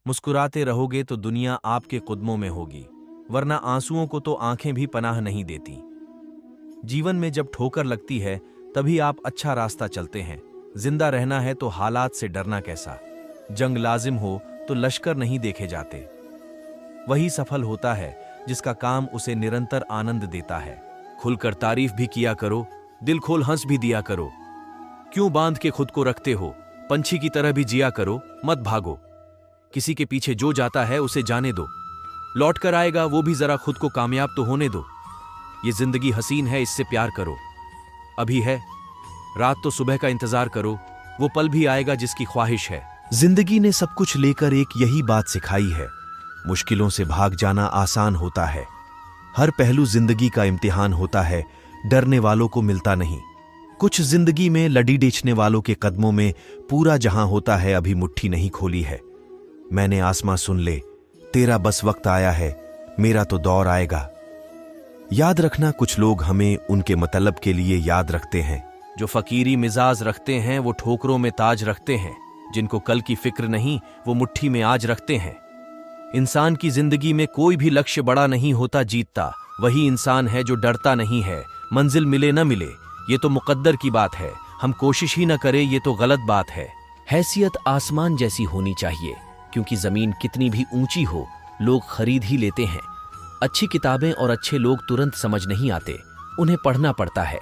मुस्कुराते रहोगे तो दुनिया आपके कदमों में होगी, वरना आंसुओं को तो आंखें भी पनाह नहीं देती। जीवन में जब ठोकर लगती है तभी आप अच्छा रास्ता चलते हैं। जिंदा रहना है तो हालात से डरना कैसा। जंग लाजिम हो तो लश्कर नहीं देखे जाते। वही सफल होता है जिसका काम उसे निरंतर आनंद देता है। खुलकर तारीफ भी किया करो, दिल खोल हंस भी दिया करो। क्यों बांध के खुद को रखते हो? पंछी की तरह भी जिया करो, मत भागो। किसी के पीछे जो जाता है उसे जाने दो, लौट कर आएगा वो भी जरा खुद को कामयाब तो होने दो। ये जिंदगी हसीन है, इससे प्यार करो। अभी है रात तो सुबह का इंतजार करो, वो पल भी आएगा जिसकी ख्वाहिश है। जिंदगी ने सब कुछ लेकर एक यही बात सिखाई है, मुश्किलों से भाग जाना आसान होता है। हर पहलू जिंदगी का इम्तिहान होता है, डरने वालों को मिलता नहीं। कुछ जिंदगी में लड़ी डेचने वालों के कदमों में पूरा जहां होता है, अभी मुट्ठी नहीं खोली है। मैंने आसमां सुन ले, तेरा बस वक्त आया है, मेरा तो दौर आएगा। याद रखना, कुछ लोग हमें उनके मतलब के लिए याद रखते हैं। जो फकीरी मिजाज रखते हैं वो ठोकरों में ताज रखते हैं। जिनको कल की फिक्र नहीं वो मुट्ठी में आज रखते हैं। इंसान की जिंदगी में कोई भी लक्ष्य बड़ा नहीं होता जीतता, वही इंसान है जो डरता नहीं है। मंजिल मिले न मिले ये तो मुकद्दर की बात है, हम कोशिश ही न करें ये तो गलत बात है। हैसियत आसमान जैसी होनी चाहिए, क्योंकि जमीन कितनी भी ऊंची हो लोग खरीद ही लेते हैं। अच्छी किताबें और अच्छे लोग तुरंत समझ नहीं आते, उन्हें पढ़ना पड़ता है।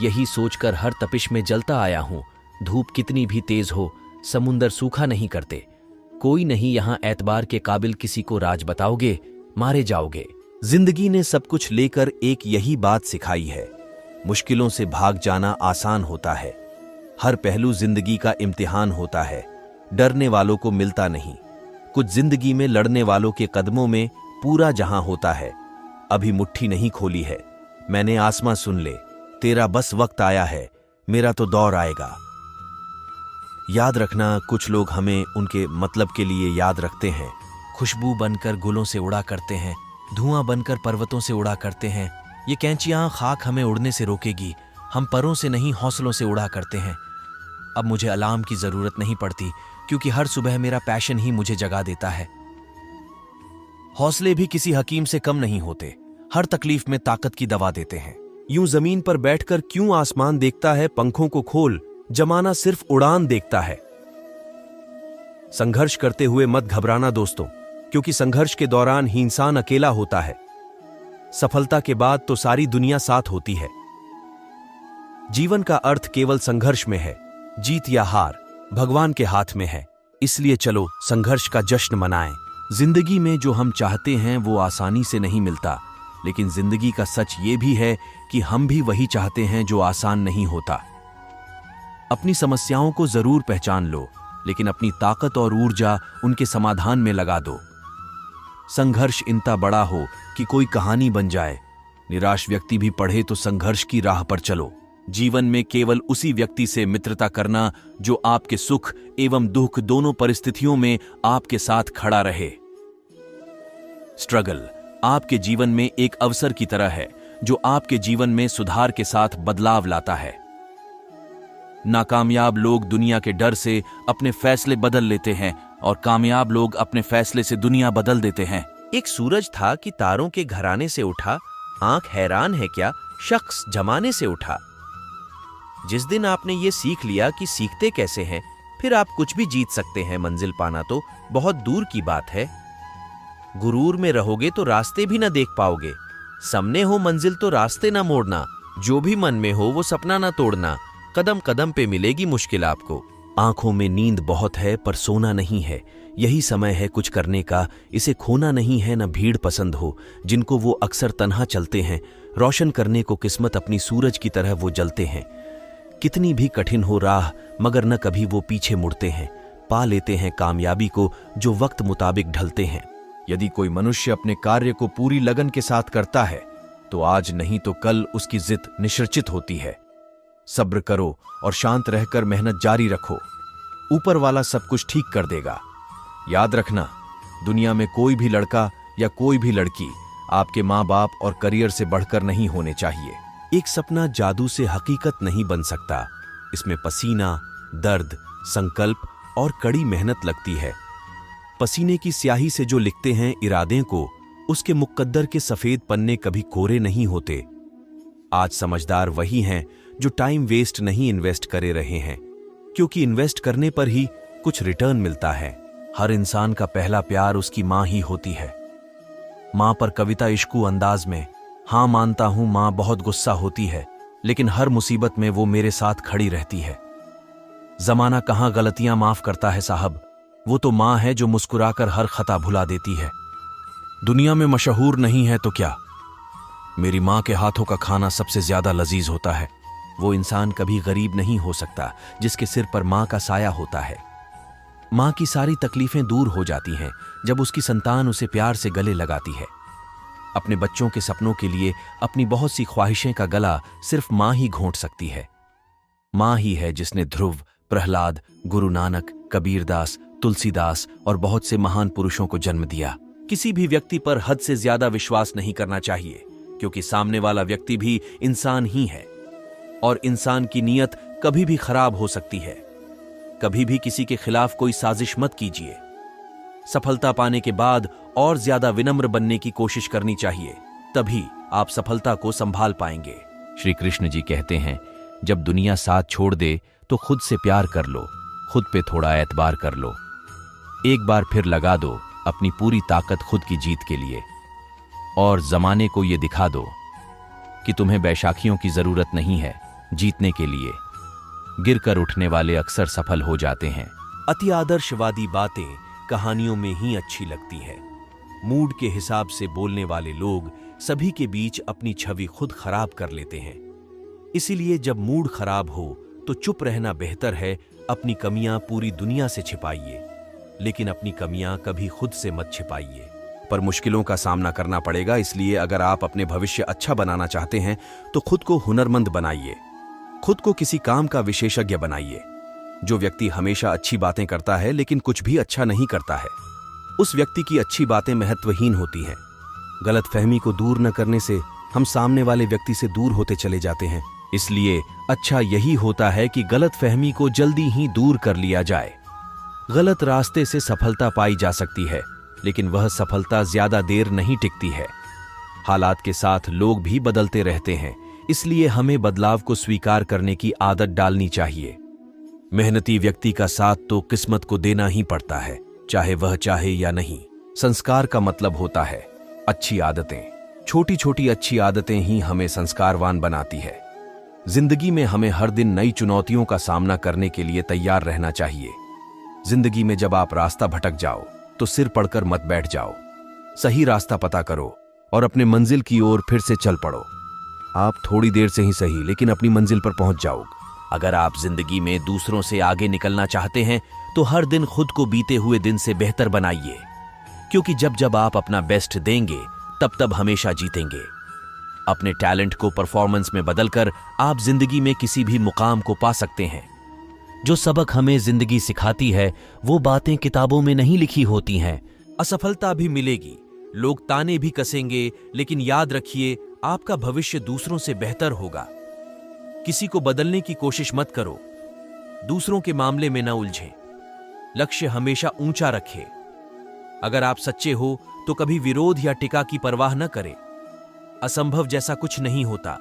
यही सोचकर हर तपिश में जलता आया हूं। धूप कितनी भी तेज हो समुंदर सूखा नहीं करते। कोई नहीं यहां एतबार के काबिल, किसी को राज बताओगे मारे जाओगे। जिंदगी ने सब कुछ लेकर एक यही बात सिखाई है, मुश्किलों से भाग जाना आसान होता है। हर पहलू जिंदगी का इम्तिहान होता है, डरने वालों को मिलता नहीं। कुछ जिंदगी में लड़ने वालों के कदमों में पूरा जहां होता है, अभी मुट्ठी नहीं खोली है। मैंने आसमां सुन ले, तेरा बस वक्त आया है, मेरा तो दौर आएगा। याद रखना, कुछ लोग हमें उनके मतलब के लिए याद रखते हैं। खुशबू बनकर गुलों से उड़ा करते हैं, धुआं बनकर पर्वतों से उड़ा करते हैं। ये कैंचियां खाक हमें उड़ने से रोकेगी, हम परों से नहीं हौसलों से उड़ा करते हैं। अब मुझे अलार्म की जरूरत नहीं पड़ती, क्योंकि हर सुबह मेरा पैशन ही मुझे जगा देता है। हौसले भी किसी हकीम से कम नहीं होते, हर तकलीफ में ताकत की दवा देते हैं। यूं जमीन पर बैठकर क्यों आसमान देखता है, पंखों को खोल, जमाना सिर्फ उड़ान देखता है। संघर्ष करते हुए मत घबराना दोस्तों, क्योंकि संघर्ष के दौरान ही इंसान अकेला होता है। सफलता के बाद तो सारी दुनिया साथ होती है। जीवन का अर्थ केवल संघर्ष में है, जीत या हार भगवान के हाथ में है। इसलिए चलो संघर्ष का जश्न मनाएं। जिंदगी में जो हम चाहते हैं वो आसानी से नहीं मिलता, लेकिन जिंदगी का सच ये भी है कि हम भी वही चाहते हैं जो आसान नहीं होता। अपनी समस्याओं को जरूर पहचान लो, लेकिन अपनी ताकत और ऊर्जा उनके समाधान में लगा दो। संघर्ष इतना बड़ा हो कि कोई कहानी बन जाए। निराश व्यक्ति भी पढ़े तो संघर्ष की राह पर चलो। जीवन में केवल उसी व्यक्ति से मित्रता करना जो आपके सुख एवं दुख दोनों परिस्थितियों में आपके साथ खड़ा रहे। स्ट्रगल आपके जीवन में एक अवसर की तरह है, जो आपके जीवन में सुधार के साथ बदलाव लाता है। नाकामयाब लोग दुनिया के डर से अपने फैसले बदल लेते हैं, और कामयाब लोग अपने फैसले से दुनिया बदल देते हैं। एक सूरज था कि तारों के घराने से उठा, आंख हैरान है क्या शख्स जमाने से उठा। जिस दिन आपने ये सीख लिया कि सीखते कैसे हैं, फिर आप कुछ भी जीत सकते हैं। मंजिल पाना तो बहुत दूर की बात है। गुरूर में रहोगे तो रास्ते भी ना देख पाओगे। सामने हो मंजिल तो रास्ते ना मोड़ना, जो भी मन में हो वो सपना ना तोड़ना। कदम कदम पे मिलेगी मुश्किल आपको। आंखों में नींद बहुत है पर सोना नहीं है, यही समय है कुछ करने का, इसे खोना नहीं है। न भीड़ पसंद हो जिनको वो अक्सर तन्हा चलते हैं, रोशन करने को किस्मत अपनी सूरज की तरह वो जलते हैं। कितनी भी कठिन हो राह मगर न कभी वो पीछे मुड़ते हैं, पा लेते हैं कामयाबी को जो वक्त मुताबिक ढलते हैं। यदि कोई मनुष्य अपने कार्य को पूरी लगन के साथ करता है तो आज नहीं तो कल उसकी जिद निश्चित होती है। सब्र करो और शांत रहकर मेहनत जारी रखो, ऊपर वाला सब कुछ ठीक कर देगा। याद रखना, दुनिया में कोई भी लड़का या कोई भी लड़की आपके माँ बाप और करियर से बढ़कर नहीं होने चाहिए। एक सपना जादू से हकीकत नहीं बन सकता, इसमें पसीना, दर्द, संकल्प और कड़ी मेहनत लगती है। पसीने की स्याही से जो लिखते हैं इरादे को, उसके मुकद्दर के सफेद पन्ने कभी कोरे नहीं होते। आज समझदार वही हैं जो टाइम वेस्ट नहीं इन्वेस्ट करे रहे हैं, क्योंकि इन्वेस्ट करने पर ही कुछ रिटर्न मिलता है। हर इंसान का पहला प्यार उसकी मां ही होती है। मां पर कविता इश्कू अंदाज में, हाँ मानता हूं मां बहुत गुस्सा होती है, लेकिन हर मुसीबत में वो मेरे साथ खड़ी रहती है। जमाना कहां गलतियां माफ करता है साहब, वो तो मां है जो मुस्कुराकर हर खता भुला देती है। दुनिया में मशहूर नहीं है तो क्या, मेरी मां के हाथों का खाना सबसे ज्यादा लजीज होता है। वो इंसान कभी गरीब नहीं हो सकता जिसके सिर पर मां का साया होता है। मां की सारी तकलीफें दूर हो जाती हैं जब उसकी संतान उसे प्यार से गले लगाती है। अपने बच्चों के सपनों के लिए अपनी बहुत सी ख्वाहिशें का गला सिर्फ मां ही घोंट सकती है। मां ही है जिसने ध्रुव, प्रहलाद, गुरु नानक, कबीरदास, तुलसीदास और बहुत से महान पुरुषों को जन्म दिया। किसी भी व्यक्ति पर हद से ज्यादा विश्वास नहीं करना चाहिए, क्योंकि सामने वाला व्यक्ति भी इंसान ही है और इंसान की नीयत कभी भी खराब हो सकती है। कभी भी किसी के खिलाफ कोई साजिश मत कीजिए। सफलता पाने के बाद और ज्यादा विनम्र बनने की कोशिश करनी चाहिए, तभी आप सफलता को संभाल पाएंगे। श्री कृष्ण जी कहते हैं, जब दुनिया साथ छोड़ दे तो खुद से प्यार कर लो, खुद पे थोड़ा एतबार कर लो। एक बार फिर लगा दो अपनी पूरी ताकत खुद की जीत के लिए और जमाने को यह दिखा दो कि तुम्हें बैशाखियों की जरूरत नहीं है जीतने के लिए। गिरकर उठने वाले अक्सर सफल हो जाते हैं। अति आदर्शवादी बातें कहानियों में ही अच्छी लगती है। मूड के हिसाब से बोलने वाले लोग सभी के बीच अपनी छवि खुद खराब कर लेते हैं। इसीलिए जब मूड खराब हो तो चुप रहना बेहतर है। अपनी कमियां पूरी दुनिया से छिपाइए, लेकिन अपनी कमियां कभी खुद से मत छिपाइए। पर मुश्किलों का सामना करना पड़ेगा, इसलिए अगर आप अपने भविष्य अच्छा बनाना चाहते हैं तो खुद को हुनरमंद बनाइए, खुद को किसी काम का विशेषज्ञ बनाइए। जो व्यक्ति हमेशा अच्छी बातें करता है लेकिन कुछ भी अच्छा नहीं करता है, उस व्यक्ति की अच्छी बातें महत्वहीन होती हैं। गलतफहमी को दूर न करने से हम सामने वाले व्यक्ति से दूर होते चले जाते हैं। इसलिए अच्छा यही होता है कि गलतफहमी को जल्दी ही दूर कर लिया जाए। गलत रास्ते से सफलता पाई जा सकती है, लेकिन वह सफलता ज्यादा देर नहीं टिकती है। हालात के साथ लोग भी बदलते रहते हैं, इसलिए हमें बदलाव को स्वीकार करने की आदत डालनी चाहिए। मेहनती व्यक्ति का साथ तो किस्मत को देना ही पड़ता है, चाहे वह चाहे या नहीं। संस्कार का मतलब होता है अच्छी आदतें। छोटी छोटी अच्छी आदतें ही हमें संस्कारवान बनाती है। जिंदगी में हमें हर दिन नई चुनौतियों का सामना करने के लिए तैयार रहना चाहिए। जिंदगी में जब आप रास्ता भटक जाओ तो सिर पड़कर मत बैठ जाओ। सही रास्ता पता करो और अपने मंजिल की ओर फिर से चल पड़ो। आप थोड़ी देर से ही सही, लेकिन अपनी मंजिल पर पहुंच जाओगे। अगर आप जिंदगी में दूसरों से आगे निकलना चाहते हैं तो हर दिन खुद को बीते हुए दिन से बेहतर बनाइए, क्योंकि जब जब आप अपना बेस्ट देंगे तब तब हमेशा जीतेंगे। अपने टैलेंट को परफॉर्मेंस में बदलकर आप जिंदगी में किसी भी मुकाम को पा सकते हैं। जो सबक हमें जिंदगी सिखाती है वो बातें किताबों में नहीं लिखी होती हैं। असफलता भी मिलेगी, लोग ताने भी कसेंगे, लेकिन याद रखिए आपका भविष्य दूसरों से बेहतर होगा। किसी को बदलने की कोशिश मत करो, दूसरों के मामले में न उलझे। लक्ष्य हमेशा ऊंचा रखें। अगर आप सच्चे हो तो कभी विरोध या टिका की परवाह न करें। असंभव जैसा कुछ नहीं होता।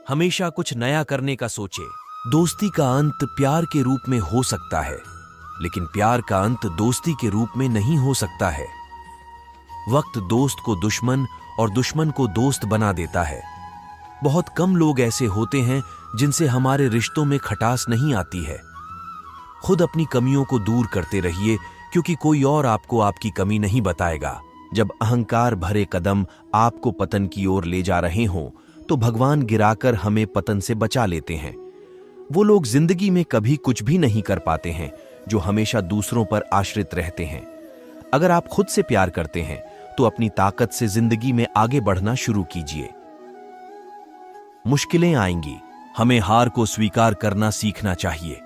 हमेशा कुछ नया करने का सोचे। दोस्ती का अंत प्यार के रूप में हो सकता है, लेकिन प्यार का अंत दोस्ती के रूप में नहीं हो सकता है। वक्त दोस्त को दुश्मन और दुश्मन को दोस्त बना देता है। बहुत कम लोग ऐसे होते हैं जिनसे हमारे रिश्तों में खटास नहीं आती है। खुद अपनी कमियों को दूर करते रहिए, क्योंकि कोई और आपको आपकी कमी नहीं बताएगा। जब अहंकार भरे कदम आपको पतन की ओर ले जा रहे हों तो भगवान गिराकर हमें पतन से बचा लेते हैं। वो लोग जिंदगी में कभी कुछ भी नहीं कर पाते हैं जो हमेशा दूसरों पर आश्रित रहते हैं। अगर आप खुद से प्यार करते हैं तो अपनी ताकत से जिंदगी में आगे बढ़ना शुरू कीजिए। मुश्किलें आएंगी, हमें हार को स्वीकार करना सीखना चाहिए,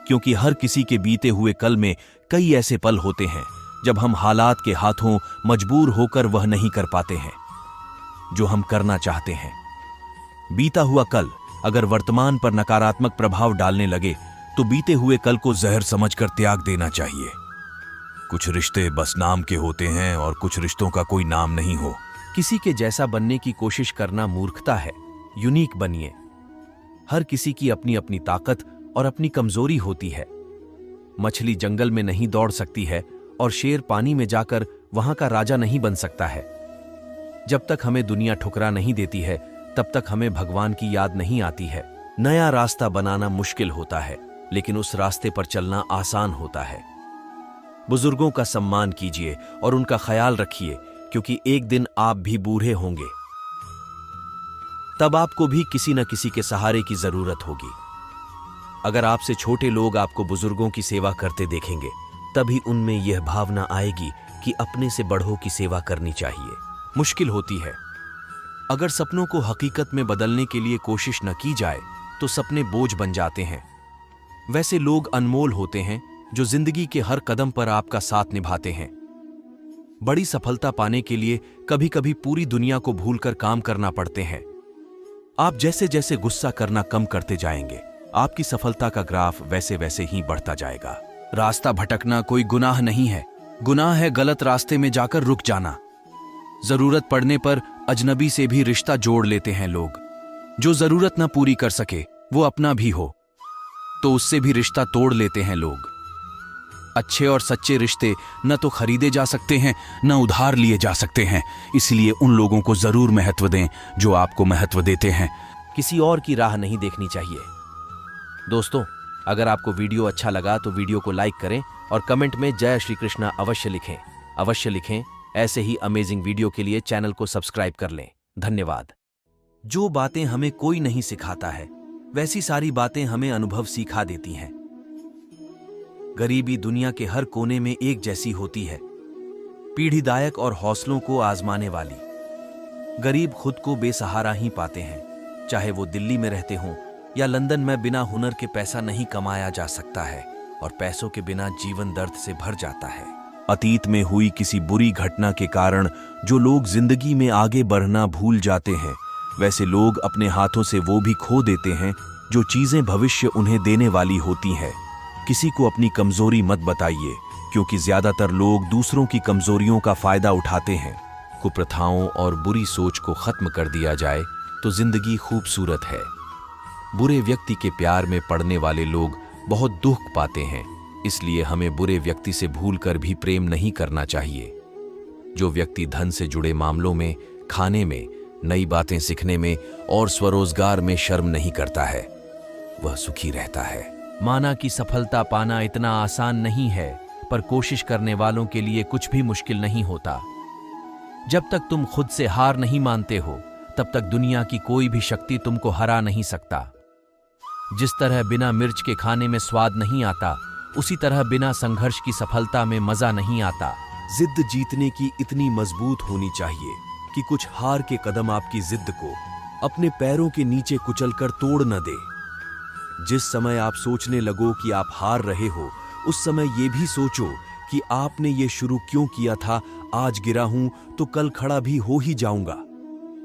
क्योंकि हर किसी के बीते हुए कल में कई ऐसे पल होते हैं जब हम हालात के हाथों मजबूर होकर वह नहीं कर पाते हैं जो हम करना चाहते हैं। बीता हुआ कल अगर वर्तमान पर नकारात्मक प्रभाव डालने लगे तो बीते हुए कल को जहर समझकर त्याग देना चाहिए। कुछ रिश्ते बस नाम के होते हैं और कुछ रिश्तों का कोई नाम नहीं हो। किसी के जैसा बनने की कोशिश करना मूर्खता है। यूनिक बनिए। हर किसी की अपनी अपनी ताकत और अपनी कमजोरी होती है। मछली जंगल में नहीं दौड़ सकती है और शेर पानी में जाकर वहां का राजा नहीं बन सकता है। जब तक हमें दुनिया ठुकरा नहीं देती है, तब तक हमें भगवान की याद नहीं आती है। नया रास्ता बनाना मुश्किल होता है, लेकिन उस रास्ते पर चलना आसान होता है। बुजुर्गों का सम्मान कीजिए और उनका ख्याल रखिए, क्योंकि एक दिन आप भी बूढ़े होंगे। तब आपको भी किसी न किसी के सहारे की जरूरत होगी। अगर आपसे छोटे लोग आपको बुजुर्गों की सेवा करते देखेंगे, तभी उनमें यह भावना आएगी कि अपने से बड़ों की सेवा करनी चाहिए। मुश्किल होती है। अगर सपनों को हकीकत में बदलने के लिए कोशिश न की जाए तो सपने बोझ बन जाते हैं। वैसे लोग अनमोल होते हैं जो जिंदगी के हर कदम पर आपका साथ निभाते हैं। बड़ी सफलता पाने के लिए कभी कभी पूरी दुनिया को भूलकर काम करना पड़ते हैं। आप जैसे जैसे गुस्सा करना कम करते जाएंगे, आपकी सफलता का ग्राफ वैसे वैसे ही बढ़ता जाएगा। रास्ता भटकना कोई गुनाह नहीं है। गुनाह है गलत रास्ते में जाकर रुक जाना। जरूरत पड़ने पर अजनबी से भी रिश्ता जोड़ लेते हैं लोग। जो जरूरत ना पूरी कर सके, वो अपना भी हो, तो उससे भी रिश्ता तोड़ लेते हैं लोग। अच्छे और सच्चे रिश्ते न तो खरीदे जा सकते हैं, न उधार लिए जा सकते हैं। इसलिए उन लोगों को जरूर महत्व दें जो आपको महत्व देते हैं। किसी और की राह नहीं देखनी चाहिए। दोस्तों, अगर आपको वीडियो अच्छा लगा तो वीडियो को लाइक करें और कमेंट में जय श्री कृष्णा अवश्य लिखें। अवश्य लिखें। ऐसे ही अमेजिंग वीडियो के लिए चैनल को सब्सक्राइब कर लें। धन्यवाद। जो बातें हमें कोई नहीं सिखाता है, वैसी सारी बातें हमें अनुभव सिखा देती हैं। गरीबी दुनिया के हर कोने में एक जैसी होती है, पीढ़ीदायक और हौसलों को आजमाने वाली। गरीब खुद को बेसहारा ही पाते हैं, चाहे वो दिल्ली में रहते हों या लंदन में। बिना हुनर के पैसा नहीं कमाया जा सकता है और पैसों के बिना जीवन दर्द से भर जाता है। अतीत में हुई किसी बुरी घटना के कारण जो लोग जिंदगी में आगे बढ़ना भूल जाते हैं, वैसे लोग अपने हाथों से वो भी खो देते हैं जो चीजें भविष्य उन्हें देने वाली होती हैं। किसी को अपनी कमजोरी मत बताइए, क्योंकि ज्यादातर लोग दूसरों की कमजोरियों का फायदा उठाते हैं। कुप्रथाओं और बुरी सोच को खत्म कर दिया जाए तो जिंदगी खूबसूरत है। बुरे व्यक्ति के प्यार में पड़ने वाले लोग बहुत दुख पाते हैं, इसलिए हमें बुरे व्यक्ति से भूलकर भी प्रेम नहीं करना चाहिए। जो व्यक्ति धन से जुड़े मामलों में, खाने में, नई बातें सीखने में और स्वरोजगार में शर्म नहीं करता है, वह सुखी रहता है। माना कि सफलता पाना इतना आसान नहीं है, पर कोशिश करने वालों के लिए कुछ भी मुश्किल नहीं होता। जब तक तुम खुद से हार नहीं मानते हो, तब तक दुनिया की कोई भी शक्ति तुमको हरा नहीं सकता। जिस तरह बिना मिर्च के खाने में स्वाद नहीं आता, उसी तरह बिना संघर्ष की सफलता में मजा नहीं आता। जिद जीतने की इतनी मजबूत होनी चाहिए कि कुछ हार के कदम आपकी जिद को अपने पैरों के नीचे कुचलकर तोड़ न दे। जिस समय आप सोचने लगो कि आप हार रहे हो, उस समय ये भी सोचो कि आपने ये शुरू क्यों किया था। आज गिरा हूं तो कल खड़ा भी हो ही जाऊंगा।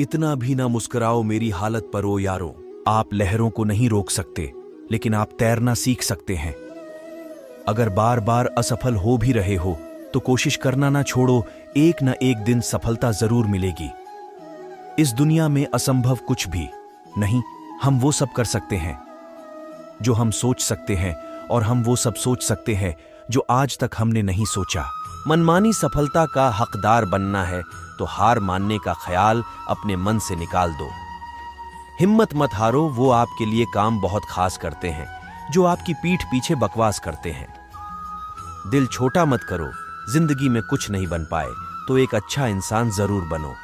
इतना भी ना मुस्कुराओ मेरी हालत पर ओ यारो। आप लहरों को नहीं रोक सकते, लेकिन आप तैरना सीख सकते हैं। अगर बार बार असफल हो भी रहे हो तो कोशिश करना ना छोड़ो। एक न एक दिन सफलता जरूर मिलेगी। इस दुनिया में असंभव कुछ भी नहीं। हम वो सब कर सकते हैं जो हम सोच सकते हैं, और हम वो सब सोच सकते हैं जो आज तक हमने नहीं सोचा। मनमानी सफलता का हकदार बनना है तो हार मानने का ख्याल अपने मन से निकाल दो। हिम्मत मत हारो, वो आपके लिए काम बहुत खास करते हैं जो आपकी पीठ पीछे बकवास करते हैं। दिल छोटा मत करो। जिंदगी में कुछ नहीं बन पाए तो एक अच्छा इंसान जरूर बनो।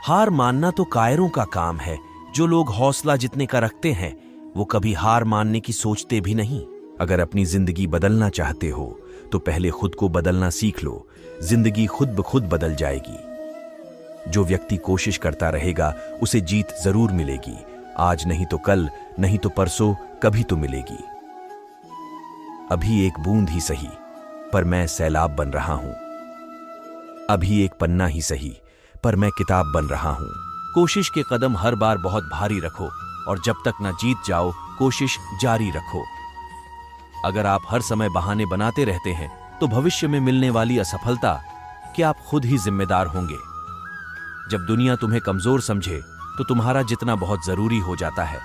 हार मानना तो कायरों का काम है। जो लोग हौसला जितने का रखते हैं, वो कभी हार मानने की सोचते भी नहीं। अगर अपनी जिंदगी बदलना चाहते हो तो पहले खुद को बदलना सीख लो। जिंदगी खुद ब खुद बदल जाएगी। जो व्यक्ति कोशिश करता रहेगा उसे जीत जरूर मिलेगी। आज नहीं तो कल, नहीं तो परसों, कभी तो मिलेगी। अभी एक बूंद ही सही, पर मैं सैलाब बन रहा हूं। अभी एक पन्ना ही सही, पर मैं किताब बन रहा हूं। कोशिश के कदम हर बार बहुत भारी रखो, और जब तक ना जीत जाओ कोशिश जारी रखो। अगर आप हर समय बहाने बनाते रहते हैं तो भविष्य में मिलने वाली असफलता के आप खुद ही जिम्मेदार होंगे। जब दुनिया तुम्हें कमजोर समझे तो तुम्हारा जितना बहुत जरूरी हो जाता है।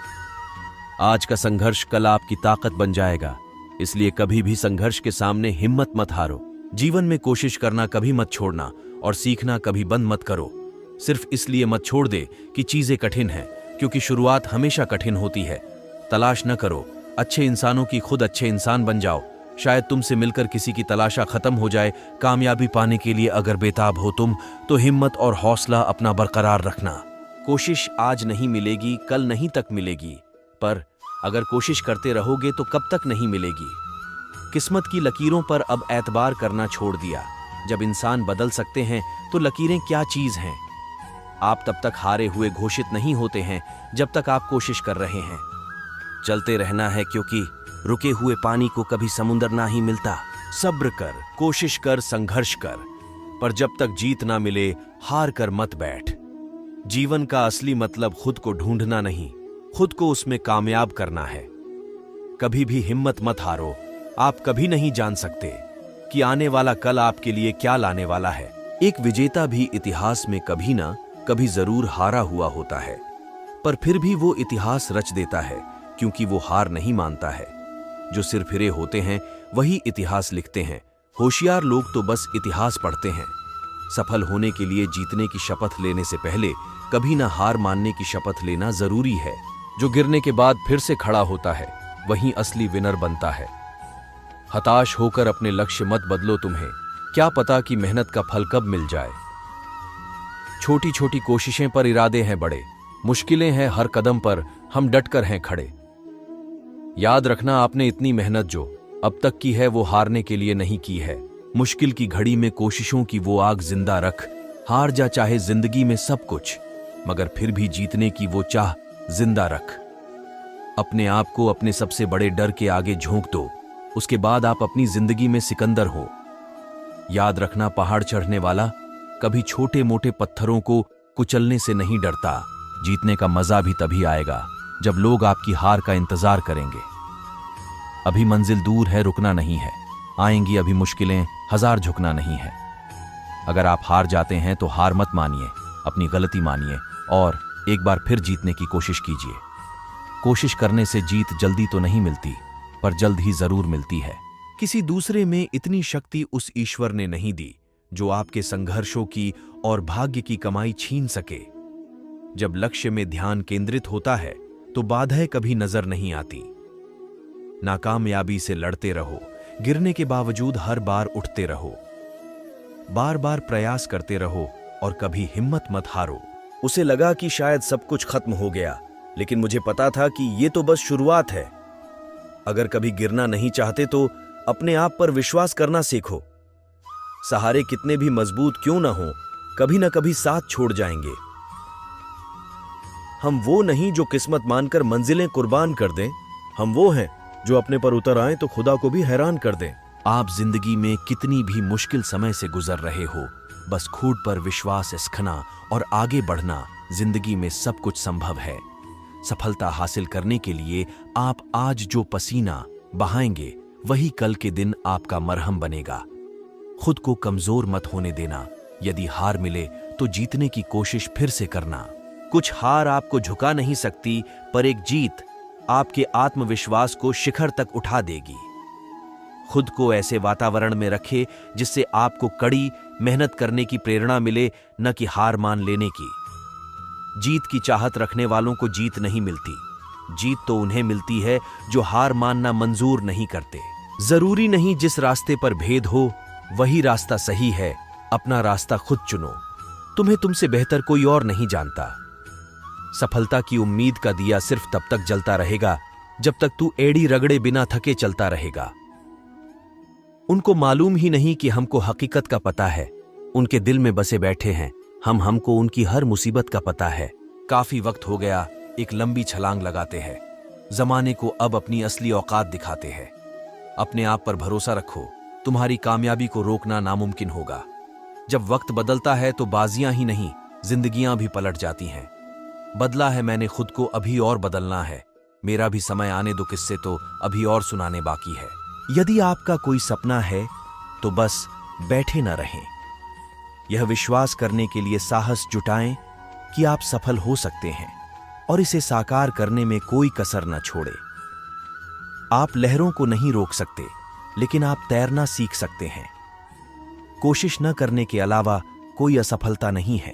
आज का संघर्ष कल आपकी ताकत बन जाएगा, इसलिए कभी भी संघर्ष के सामने हिम्मत मत हारो। जीवन में कोशिश करना कभी मत छोड़ना और सीखना कभी बंद मत करो। सिर्फ इसलिए मत छोड़ दे कि चीजें कठिन हैं, क्योंकि शुरुआत हमेशा कठिन होती है। तलाश न करो अच्छे इंसानों की, खुद अच्छे इंसान बन जाओ। शायद तुमसे मिलकर किसी की तलाशा खत्म हो जाए। कामयाबी पाने के लिए अगर बेताब हो तुम, तो हिम्मत और हौसला अपना बरकरार रखना। कोशिश आज नहीं मिलेगी, कल नहीं तक मिलेगी, पर अगर कोशिश करते रहोगे तो कब तक नहीं मिलेगी। किस्मत की लकीरों पर अब एतबार करना छोड़ दिया। जब इंसान बदल सकते हैं तो लकीरें क्या चीज हैं। आप तब तक हारे हुए घोषित नहीं होते हैं जब तक आप कोशिश कर रहे हैं। चलते रहना है, क्योंकि रुके हुए पानी को कभी समुंदर ना ही मिलता। सब्र कर, कोशिश कर, संघर्ष कर, पर जब तक जीत ना मिले हार कर मत बैठ। जीवन का असली मतलब खुद को ढूंढना नहीं, खुद को उसमें कामयाब करना है। कभी भी हिम्मत मत हारो। आप कभी नहीं जान सकते कि आने वाला कल आपके लिए क्या लाने वाला है। एक विजेता भी इतिहास में कभी ना कभी जरूर हारा हुआ होता है, पर फिर भी वो इतिहास रच देता है, क्योंकि वो हार नहीं मानता है। जो सिरफिरे होते हैं वही इतिहास लिखते हैं। होशियार लोग तो बस इतिहास पढ़ते हैं। सफल होने के लिए जीतने की शपथ लेने से पहले कभी ना हार मानने की शपथ लेना जरूरी है। जो गिरने के बाद फिर से खड़ा होता है वही असली विनर बनता है। हताश होकर अपने लक्ष्य मत बदलो। तुम्हें क्या पता कि मेहनत का फल कब मिल जाए। छोटी छोटी कोशिशें पर इरादे हैं बड़े। मुश्किलें हैं हर कदम पर, हम डटकर हैं खड़े। याद रखना, आपने इतनी मेहनत जो अब तक की है वो हारने के लिए नहीं की है। मुश्किल की घड़ी में कोशिशों की वो आग जिंदा रख। हार जा चाहे जिंदगी में सब कुछ, मगर फिर भी जीतने की वो चाह जिंदा रख। अपने आप को अपने सबसे बड़े डर के आगे झोंक दो, उसके बाद आप अपनी जिंदगी में सिकंदर हो। याद रखना, पहाड़ चढ़ने वाला कभी छोटे मोटे पत्थरों को कुचलने से नहीं डरता। जीतने का मजा भी तभी आएगा जब लोग आपकी हार का इंतजार करेंगे। अभी मंजिल दूर है, रुकना नहीं है। आएंगी अभी मुश्किलें, हजार झुकना नहीं है। अगर आप हार जाते हैं तो हार मत मानिए, अपनी गलती मानिए और एक बार फिर जीतने की कोशिश कीजिए। कोशिश करने से जीत जल्दी तो नहीं मिलती, पर जल्द ही जरूर मिलती है। किसी दूसरे में इतनी शक्ति उस ईश्वर ने नहीं दी जो आपके संघर्षों की और भाग्य की कमाई छीन सके। जब लक्ष्य में ध्यान केंद्रित होता है तो बाधाएं कभी नजर नहीं आती। नाकामयाबी से लड़ते रहो, गिरने के बावजूद हर बार उठते रहो। बार बार प्रयास करते रहो और कभी हिम्मत मत हारो। उसे लगा कि शायद सब कुछ खत्म हो गया, लेकिन मुझे पता था कि ये तो बस शुरुआत है। अगर कभी गिरना नहीं चाहते तो अपने आप पर विश्वास करना सीखो। सहारे कितने भी मजबूत क्यों ना हो, कभी ना कभी साथ छोड़ जाएंगे। हम वो नहीं जो किस्मत मानकर मंजिलें कुर्बान कर दें, हम वो हैं जो अपने पर उतर आए तो खुदा को भी हैरान कर दें। आप जिंदगी में कितनी भी मुश्किल समय से गुजर रहे हो, बस खुद पर विश्वास रखना और आगे बढ़ना। जिंदगी में सब कुछ संभव है। सफलता हासिल करने के लिए आप आज जो पसीना बहाएंगे वही कल के दिन आपका मरहम बनेगा। खुद को कमजोर मत होने देना। यदि हार मिले तो जीतने की कोशिश फिर से करना। कुछ हार आपको झुका नहीं सकती, पर एक जीत आपके आत्मविश्वास को शिखर तक उठा देगी। खुद को ऐसे वातावरण में रखें जिससे आपको कड़ी मेहनत करने की प्रेरणा मिले, न कि हार मान लेने की। जीत की चाहत रखने वालों को जीत नहीं मिलती। जीत तो उन्हें मिलती है जो हार मानना मंजूर नहीं करते। जरूरी नहीं जिस रास्ते पर भेद हो वही रास्ता सही है। अपना रास्ता खुद चुनो। तुम्हें तुमसे बेहतर कोई और नहीं जानता। सफलता की उम्मीद का दिया सिर्फ तब तक जलता रहेगा जब तक तू एड़ी रगड़े बिना थके चलता रहेगा। उनको मालूम ही नहीं कि हमको हकीकत का पता है। उनके दिल में बसे बैठे हैं हमको उनकी हर मुसीबत का पता है। काफी वक्त हो गया, एक लंबी छलांग लगाते हैं। जमाने को अब अपनी असली औकात दिखाते हैं। अपने आप पर भरोसा रखो, तुम्हारी कामयाबी को रोकना नामुमकिन होगा। जब वक्त बदलता है तो बाजियां ही नहीं, जिंदगियां भी पलट जाती हैं। बदला है मैंने खुद को, अभी और बदलना है। मेरा भी समय आने दो, किस्से तो अभी और सुनाने बाकी है। यदि आपका कोई सपना है तो बस बैठे न रहें। यह विश्वास करने के लिए साहस जुटाएं कि आप सफल हो सकते हैं और इसे साकार करने में कोई कसर न छोड़ें। आप लहरों को नहीं रोक सकते, लेकिन आप तैरना सीख सकते हैं। कोशिश न करने के अलावा कोई असफलता नहीं है।